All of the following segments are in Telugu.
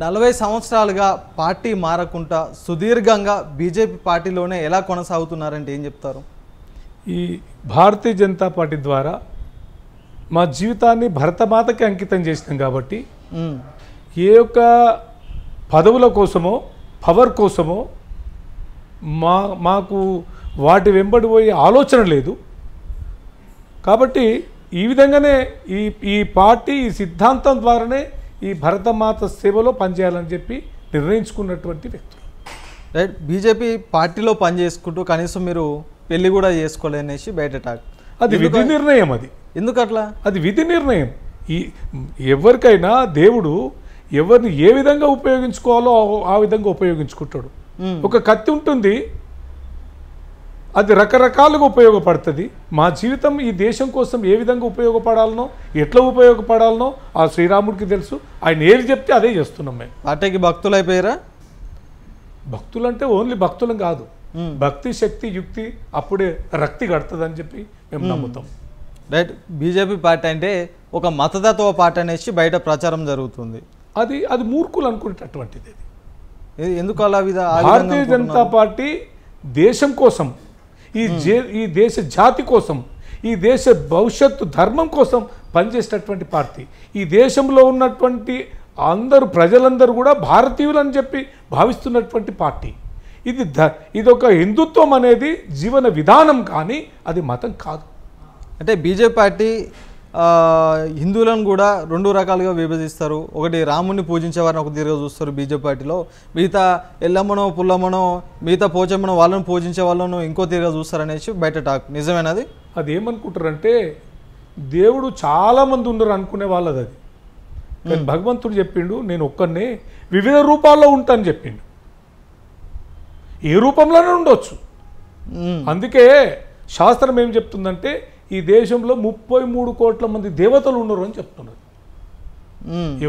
40 సంవత్సరాలుగా పార్టీ మారకుండా సుదీర్ఘంగా బీజేపీ పార్టీలోనే ఎలా కొనసాగుతున్నారంటే ఏం చెప్తారు? ఈ భారతీయ జనతా పార్టీ ద్వారా మా జీవితాన్ని భరతమాతకి అంకితం చేసినాం కాబట్టి ఏ ఒక్క పదవుల కోసమో పవర్ కోసమో మాకు వాటి వెంబడి పోయే ఆలోచన లేదు. కాబట్టి ఈ విధంగానే ఈ పార్టీ ఈ సిద్ధాంతం ద్వారానే ఈ భరతమాత సేవలో పనిచేయాలని చెప్పి నిర్ణయించుకున్నటువంటి వ్యక్తులు. రైట్. బీజేపీ పార్టీలో పనిచేసుకుంటూ కనీసం మీరు పెళ్లి కూడా చేసుకోలేనేసి బయట టాక్. అది విధి నిర్ణయం. అది ఎందుకు అట్లా? అది విధి నిర్ణయం. ఎవరికైనా దేవుడు ఎవరిని ఏ విధంగా ఉపయోగించుకోవాలో ఆ విధంగా ఉపయోగించుకుంటాడు. ఒక కత్తి ఉంటుంది, అది రకరకాలుగా ఉపయోగపడుతుంది. మా జీవితం ఈ దేశం కోసం ఏ విధంగా ఉపయోగపడాలనో ఎట్లా ఉపయోగపడాలనో ఆ శ్రీరాముడికి తెలుసు. ఆయన ఏది చెప్తే అదే చేస్తున్నాం. మేము పార్టీకి భక్తులు అయిపోయారా? భక్తులు అంటే ఓన్లీ భక్తులం కాదు, భక్తి శక్తి యుక్తి అప్పుడే రక్తి కడుతుందని చెప్పి మేము నమ్ముతాం. రైట్. బీజేపీ పార్టీ అంటే ఒక మతతత్వ పార్టీ అనేసి బయట ప్రచారం జరుగుతుంది. అది మూర్ఖులు అనుకునేటటువంటిది. ఎందుకు అలా భారతీయ జనతా పార్టీ దేశం కోసం, ఈ దేశ జాతి కోసం, ఈ దేశ భవిష్యత్తు ధర్మం కోసం పనిచేసేటటువంటి పార్టీ. ఈ దేశంలో ఉన్నటువంటి అందరూ ప్రజలందరూ కూడా భారతీయులు అని చెప్పి భావిస్తున్నటువంటి పార్టీ. ఇది ఒక హిందుత్వం అనేది జీవన విధానం, కానీ అది మతం కాదు. అంటే బీజేపీ పార్టీ హిందువులను కూడా 2 రకాలుగా విభజిస్తారు. ఒకటి రాముడిని పూజించే వారిని ఒక తీరుగా చూస్తారు బీజేపీ పార్టీలో, మిగతా ఎల్లమ్మనో పుల్లమ్మనో మిగతా పోచమ్మనో వాళ్ళను పూజించే వాళ్ళను ఇంకో తీరుగా చూస్తారనేసి బయట టాక్. నిజమేనది? అది ఏమనుకుంటారంటే దేవుడు చాలామంది ఉన్నారు అనుకునే వాళ్ళది. అది కానీ భగవంతుడు చెప్పిండు, నేను ఒక్కనే వివిధ రూపాల్లో ఉంటాను చెప్పిండు. ఏ రూపంలోనే ఉండొచ్చు. అందుకే శాస్త్రం ఏం చెప్తుందంటే ఈ దేశంలో 33 కోట్ల మంది దేవతలు ఉన్నారు అని చెప్తున్నారు.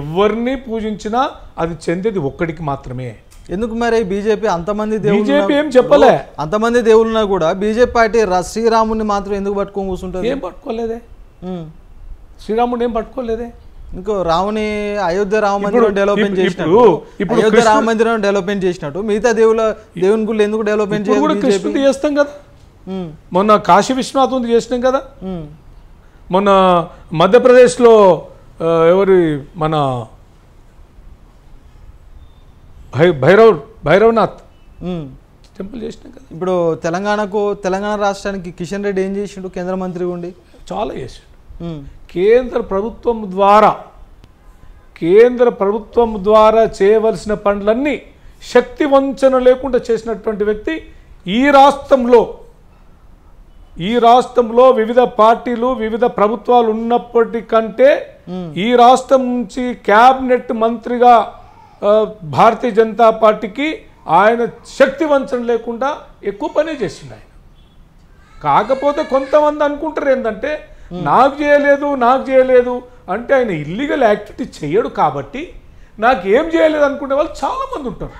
ఎవరిని పూజించినా అది చెందేది ఒక్కడికి మాత్రమే. ఎందుకు మరి బీజేపీ అంతమంది బీజేపీ ఏం చెప్పలే, అంతమంది దేవుళ్ళున్నా కూడా బీజేపీ పార్టీ శ్రీరాముడిని మాత్రం ఎందుకు పట్టుకొని కూర్చుంటారు? ఏం పట్టుకోలేదే, శ్రీరాముడిని ఏం పట్టుకోలేదే. ఇంకో రాముని అయోధ్య రామ మందిరం డెవలప్మెంట్ చేసినట్టు, అయోధ్య రామ మందిరం డెవలప్మెంట్ చేసినట్టు మిగతా దేవుని గుళ్ళు ఎందుకు డెవలప్మెంట్ కృష్ణుడు చేస్తాం కదా. మొన్న కాశీ విశ్వనాథ్ చేసినాం కదా. మొన్న మధ్యప్రదేశ్లో ఎవరి మన భైరవనాథ్ టెంపుల్ చేసినాం కదా. ఇప్పుడు తెలంగాణ రాష్ట్రానికి కిషన్ రెడ్డి ఏం చేసిండు? కేంద్ర మంత్రి ఉండి చాలా చేసిండు. కేంద్ర ప్రభుత్వం ద్వారా చేయవలసిన పనులన్నీ శక్తి వంచన లేకుండా చేసినటువంటి వ్యక్తి. ఈ రాష్ట్రంలో వివిధ పార్టీలు వివిధ ప్రభుత్వాలు ఉన్నప్పటికంటే ఈ రాష్ట్రం నుంచి క్యాబినెట్ మంత్రిగా భారతీయ జనతా పార్టీకి ఆయన శక్తి వంచన లేకుండా ఎక్కువ పని చేసిండు ఆయన. కాకపోతే కొంతమంది అనుకుంటారు ఏంటంటే నాకు చేయలేదు అంటే ఆయన ఇల్లీగల్ యాక్టివిటీ చేయడు కాబట్టి నాకేం చేయలేదు అనుకునే వాళ్ళు చాలామంది ఉంటారు.